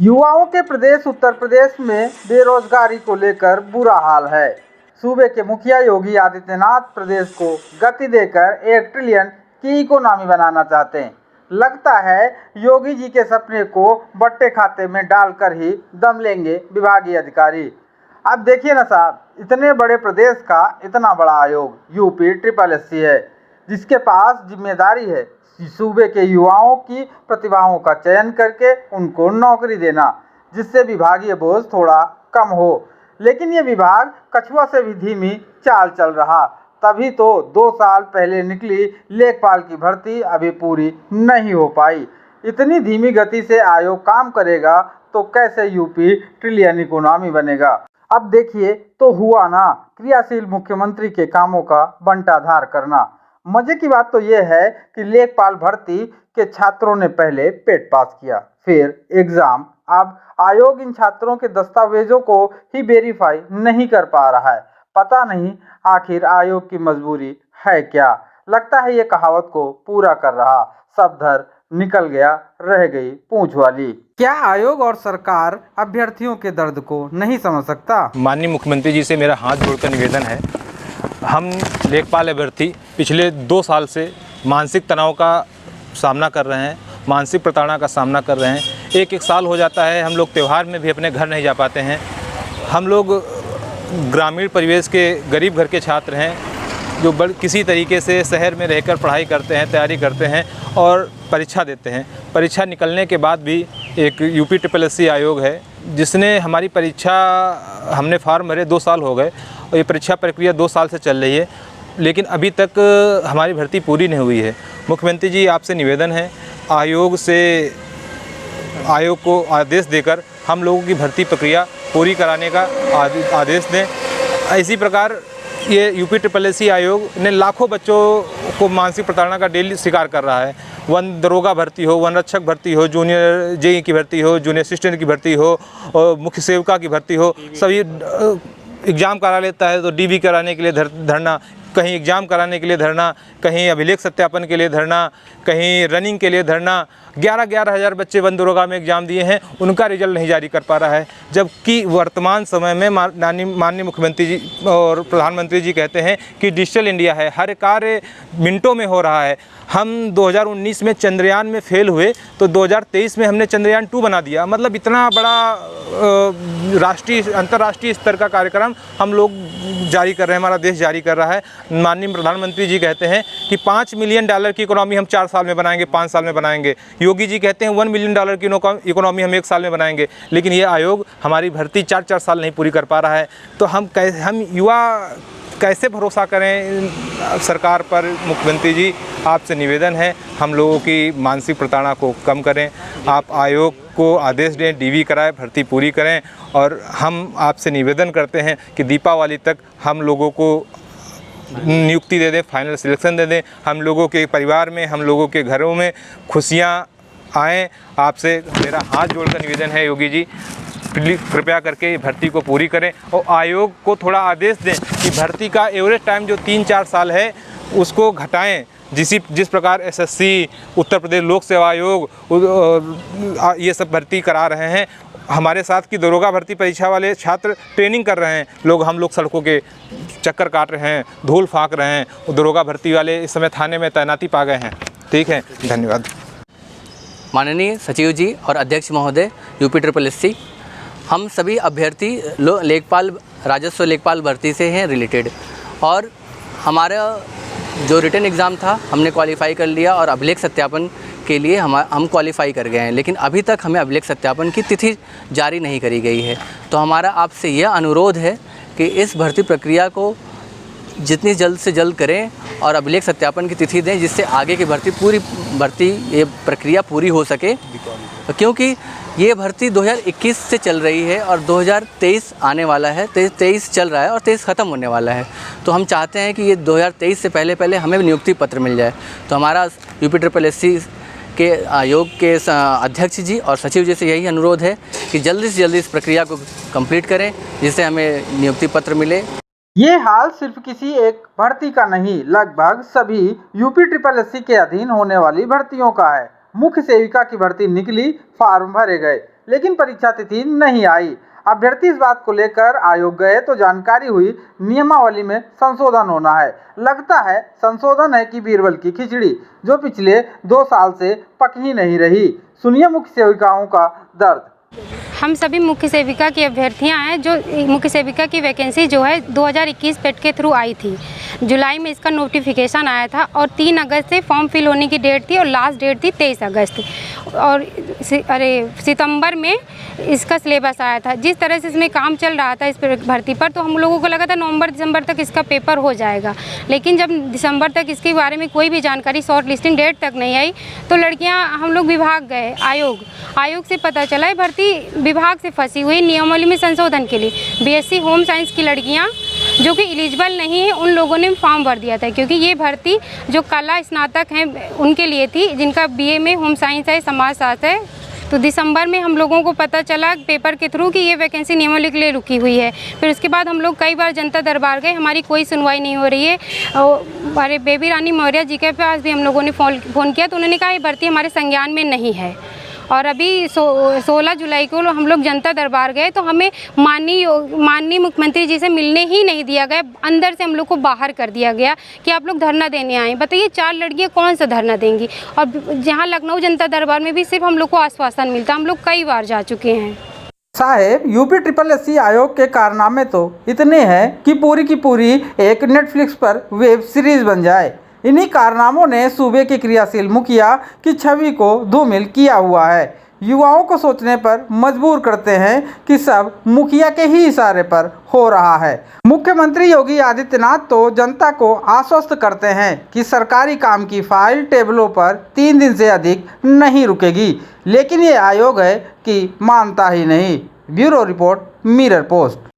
युवाओं के प्रदेश उत्तर प्रदेश में बेरोजगारी को लेकर बुरा हाल है। सूबे के मुखिया योगी आदित्यनाथ प्रदेश को गति देकर 1 ट्रिलियन की इकोनॉमी बनाना चाहते हैं। लगता है योगी जी के सपने को बट्टे खाते में डालकर ही दम लेंगे विभागीय अधिकारी। अब देखिए ना साहब, इतने बड़े प्रदेश का इतना बड़ा आयोग यूपी SSS है, जिसके पास जिम्मेदारी है सूबे के युवाओं की प्रतिभाओं का चयन करके उनको नौकरी देना, जिससे विभागीय बोझ थोड़ा कम हो। लेकिन ये विभाग कछुआ से भी धीमी चाल चल रहा। तभी तो 2 साल पहले निकली लेखपाल की भर्ती अभी पूरी नहीं हो पाई। इतनी धीमी गति से आयोग काम करेगा तो कैसे यूपी ट्रिलियन इकोनॉमी बनेगा। अब देखिए तो हुआ ना क्रियाशील मुख्यमंत्री के कामों का बंटाधार करना। मजे की बात तो यह है कि लेखपाल भर्ती के छात्रों ने पहले पेट पास किया, फिर एग्जाम। अब आयोग इन छात्रों के दस्तावेजों को ही वेरीफाई नहीं कर पा रहा है। पता नहीं आखिर आयोग की मजबूरी है क्या। लगता है ये कहावत को पूरा कर रहा, सब धर निकल गया रह गई पूंछ वाली। क्या आयोग और सरकार अभ्यर्थियों के दर्द को नहीं समझ सकता? माननीय मुख्यमंत्री जी से मेरा हाथ जोड़कर निवेदन है, हम लेखपाल अभ्यर्थी पिछले 2 साल से मानसिक तनाव का सामना कर रहे हैं, मानसिक प्रताड़ना का सामना कर रहे हैं। एक साल हो जाता है, हम लोग त्यौहार में भी अपने घर नहीं जा पाते हैं। हम लोग ग्रामीण परिवेश के गरीब घर के छात्र हैं, जो किसी तरीके से शहर में रहकर पढ़ाई करते हैं, तैयारी करते हैं और परीक्षा देते हैं। परीक्षा निकलने के बाद भी एक यूपी SSS आयोग है, जिसने हमारी परीक्षा, हमने फॉर्म भरे 2 साल हो गए और ये परीक्षा प्रक्रिया 2 साल से चल रही है, लेकिन अभी तक हमारी भर्ती पूरी नहीं हुई है। मुख्यमंत्री जी, आपसे निवेदन है, आयोग को आदेश देकर हम लोगों की भर्ती प्रक्रिया पूरी कराने का आदेश दें। इसी प्रकार ये यूपी SSS आयोग ने लाखों बच्चों को मानसिक प्रताड़ना का डेली शिकार कर रहा है। वन दरोगा भर्ती हो, वन रक्षक भर्ती हो, जूनियर JE की भर्ती हो, जूनियर असिस्टेंट की भर्ती हो और मुख्य सेविका की भर्ती हो, सभी एग्ज़ाम करा लेता है तो DV कराने के लिए धरना, कहीं एग्ज़ाम कराने के लिए धरना, कहीं अभिलेख सत्यापन के लिए धरना, कहीं रनिंग के लिए धरना। 11-11 हज़ार बच्चे वन दरोगा में एग्ज़ाम दिए हैं, उनका रिजल्ट नहीं जारी कर पा रहा है। जबकि वर्तमान समय में माननीय मुख्यमंत्री जी और प्रधानमंत्री जी कहते हैं कि डिजिटल इंडिया है, हर कार्य मिनटों में हो रहा है। हम 2019 में चंद्रयान में फेल हुए तो 2023 में हमने चंद्रयान 2 बना दिया। मतलब इतना बड़ा अंतर्राष्ट्रीय स्तर का कार्यक्रम हम लोग जारी कर रहे हैं, हमारा देश जारी कर रहा है। माननीय प्रधानमंत्री जी कहते हैं कि $5 मिलियन की इकोनॉमी हम 4 साल में बनाएंगे, 5 साल में बनाएंगे। योगी जी कहते हैं $1 मिलियन की इकोनॉमी हम 1 साल में बनाएंगे। लेकिन ये आयोग हमारी भर्ती 4-4 साल नहीं पूरी कर पा रहा है। तो हम युवा कैसे भरोसा करें सरकार पर? मुख्यमंत्री जी, आपसे निवेदन है, हम लोगों की मानसिक प्रताड़ना को कम करें। आप आयोग को आदेश दें, DV कराएं, भर्ती पूरी करें। और हम आपसे निवेदन करते हैं कि दीपावली तक हम लोगों को नियुक्ति दे दें, फाइनल सिलेक्शन दे दें। हम लोगों के परिवार में, हम लोगों के घरों में खुशियाँ आएँ। आपसे मेरा हाथ जोड़कर निवेदन है, योगी जी कृपया करके भर्ती को पूरी करें और आयोग को थोड़ा आदेश दें कि भर्ती का एवरेज टाइम जो 3-4 साल है उसको घटाएं। जिस प्रकार SSC, उत्तर प्रदेश लोक सेवा आयोग ये सब भर्ती करा रहे हैं, हमारे साथ की दरोगा भर्ती परीक्षा वाले छात्र ट्रेनिंग कर रहे हैं, हम लोग सड़कों के चक्कर काट रहे हैं, धूल फाँक रहे हैं। दरोगा भर्ती वाले इस समय थाने में तैनाती पा गए हैं। ठीक है, धन्यवाद। माननीय सचिव जी और अध्यक्ष महोदय यूपी SSS, हम सभी अभ्यर्थी लेखपाल, राजस्व लेखपाल भर्ती से हैं रिलेटेड, और हमारा जो रिटन एग्ज़ाम था हमने क्वालिफ़ाई कर लिया और अभिलेख सत्यापन के लिए हम क्वालिफ़ाई कर गए हैं। लेकिन अभी तक हमें अभिलेख सत्यापन की तिथि जारी नहीं करी गई है। तो हमारा आपसे यह अनुरोध है कि इस भर्ती प्रक्रिया को जितनी जल्द से जल्द करें और अभिलेख सत्यापन की तिथि दें, जिससे आगे की ये प्रक्रिया पूरी हो सके। क्योंकि ये भर्ती 2021 से चल रही है और 2023 आने वाला है, 23 चल रहा है और 23 ख़त्म होने वाला है। तो हम चाहते हैं कि ये 2023 से पहले हमें नियुक्ति पत्र मिल जाए। तो हमारा यूपी SSS के आयोग के अध्यक्ष जी और सचिव जी से यही अनुरोध है कि जल्दी से जल्दी इस प्रक्रिया को कंप्लीट करें, जिससे हमें नियुक्ति पत्र मिले। ये हाल सिर्फ किसी एक भर्ती का नहीं, लगभग सभी यूपी SSS के अधीन होने वाली भर्तियों का है। मुख्य सेविका की भर्ती निकली, फॉर्म भरे गए, लेकिन परीक्षा तिथि नहीं आई। अभ्यर्थी इस बात को लेकर आयोग गए तो जानकारी हुई नियमावली में संशोधन होना है। लगता है संशोधन है कि बीरबल की खिचड़ी, जो पिछले 2 साल से पक ही नहीं रही। सुनिए मुख्य सेविकाओं का दर्द। हम सभी मुख्य सेविका की अभ्यर्थियां हैं। जो मुख्य सेविका की वैकेंसी जो है 2021 पेट के थ्रू आई थी। जुलाई में इसका नोटिफिकेशन आया था और 3 अगस्त से फॉर्म फिल होने की डेट थी और लास्ट डेट थी 23 अगस्त। और सितंबर में इसका सिलेबस आया था। जिस तरह से इसमें काम चल रहा था इस भर्ती पर, तो हम लोगों को लगा था नवंबर दिसंबर तक इसका पेपर हो जाएगा। लेकिन जब दिसंबर तक इसके बारे में कोई भी जानकारी, शॉर्ट लिस्टिंग डेट तक नहीं आई, तो लड़कियां हम लोग विभाग गए, आयोग से पता चला है भर्ती विभाग से फंसी हुई। नियमावली में संशोधन के लिए बीएससी होम साइंस की लड़कियां जो कि एलिजिबल नहीं है, उन लोगों ने फॉर्म भर दिया था, क्योंकि ये भर्ती जो कला स्नातक हैं उनके लिए थी, जिनका बीए में होम साइंस है, समाजशास्त्र है। तो दिसंबर में हम लोगों को पता चला पेपर के थ्रू कि ये वैकेंसी नियमावली के लिए रुकी हुई है। फिर उसके बाद हम लोग कई बार जनता दरबार गए, हमारी कोई सुनवाई नहीं हो रही है। अरे बेबी रानी मौर्य जी के पास भी हम लोगों ने फ़ोन किया, तो उन्होंने कहा ये भर्ती हमारे संज्ञान में नहीं है। और अभी 16 जुलाई को हम लोग जनता दरबार गए, तो हमें माननीय मुख्यमंत्री जी से मिलने ही नहीं दिया गया। अंदर से हम लोग को बाहर कर दिया गया कि आप लोग धरना देने आए। बताइए 4 लड़कियां कौन सा धरना देंगी। और जहां लखनऊ जनता दरबार में भी सिर्फ हम लोग को आश्वासन मिलता। हम लोग कई बार जा चुके हैं। साहेब, यूपी आयोग के कारनामे तो इतने हैं कि पूरी एक नेटफ्लिक्स पर वेब सीरीज बन जाए। इन्हीं कारनामों ने सूबे के क्रियाशील मुखिया की छवि को धूमिल किया हुआ है। युवाओं को सोचने पर मजबूर करते हैं कि सब मुखिया के ही इशारे पर हो रहा है। मुख्यमंत्री योगी आदित्यनाथ तो जनता को आश्वस्त करते हैं कि सरकारी काम की फाइल टेबलों पर 3 दिन से अधिक नहीं रुकेगी, लेकिन ये आयोग है कि मानता ही नहीं। Bureau report, mirror post.